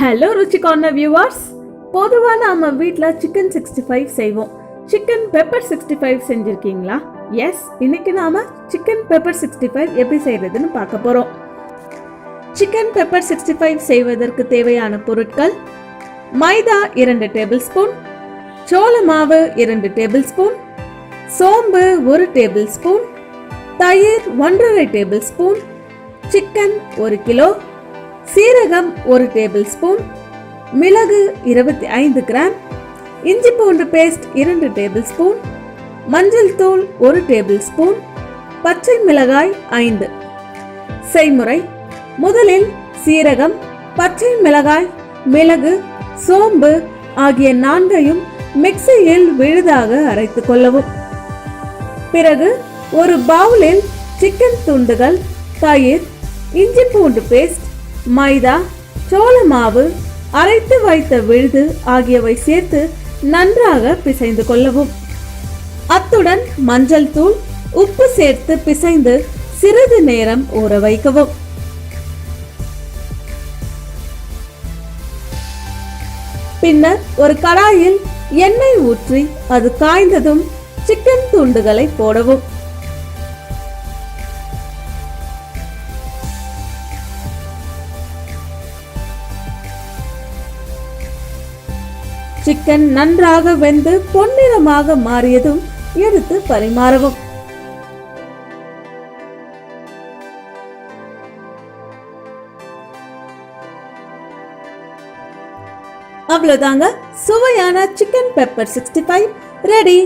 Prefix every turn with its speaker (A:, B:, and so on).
A: Hello ருச்சிகான viewers. பொதுவாக நம்ம வீட்டில் சிக்கன் 65 செய்வோம். Chicken pepper 65 செஞ்சுருக்கீங்களா? எஸ், இன்னைக்கு நாம சிக்கன் பெப்பர் 65 எப்படி செய்யறதுன்னு பார்க்க போறோம். சிக்கன் பெப்பர் 65 செய்வதற்கு தேவையான பொருட்கள்: மைதா 2 டேபிள் ஸ்பூன், சோள மாவு 2 டேபிள் ஸ்பூன், சோம்பு 1 டேபிள் ஸ்பூன், தயிர் 1½ டேபிள் ஸ்பூன், சிக்கன் 1 கிலோ, சீரகம் 1 டேபிள் ஸ்பூன், மிளகு 25 கிராம், இஞ்சி பூண்டு பேஸ்ட் 2 டேபிள் ஸ்பூன், மஞ்சள் தூள் 1 டேபிள் ஸ்பூன், பச்சை மிளகாய் 5. செய்முறை: முதலில் சீரகம், பச்சை மிளகாய், மிளகு, சோம்பு ஆகிய 4ஐயும் மிக்சியில் விழுதாக அரைத்துக் கொள்ளவும். பிறகு ஒரு பவுலில் சிக்கன் துண்டுகள், தயிர், இஞ்சி பூண்டு பேஸ்ட், மைதா, சோள மாவு, அரைத்து வைத்த விழுது ஆகியவை சேர்த்து நன்றாக பிசைந்து கொள்ளவும். அத்துடன் மஞ்சள் தூள், உப்பு சேர்த்து பிசைந்து சிறிது நேரம் ஊற வைக்கவும். பின்னர் ஒரு கடாயில் எண்ணெய் ஊற்றி அது காய்ந்ததும் சிக்கன் துண்டுகளை போடவும். சிக்கன் நன்றாக வெந்து பொன்னிறமாக மாறியதும் எடுத்து பரிமாறவும். அவ்வளவுதாங்க, சுவையான சிக்கன் பெப்பர் 65 ரெடி.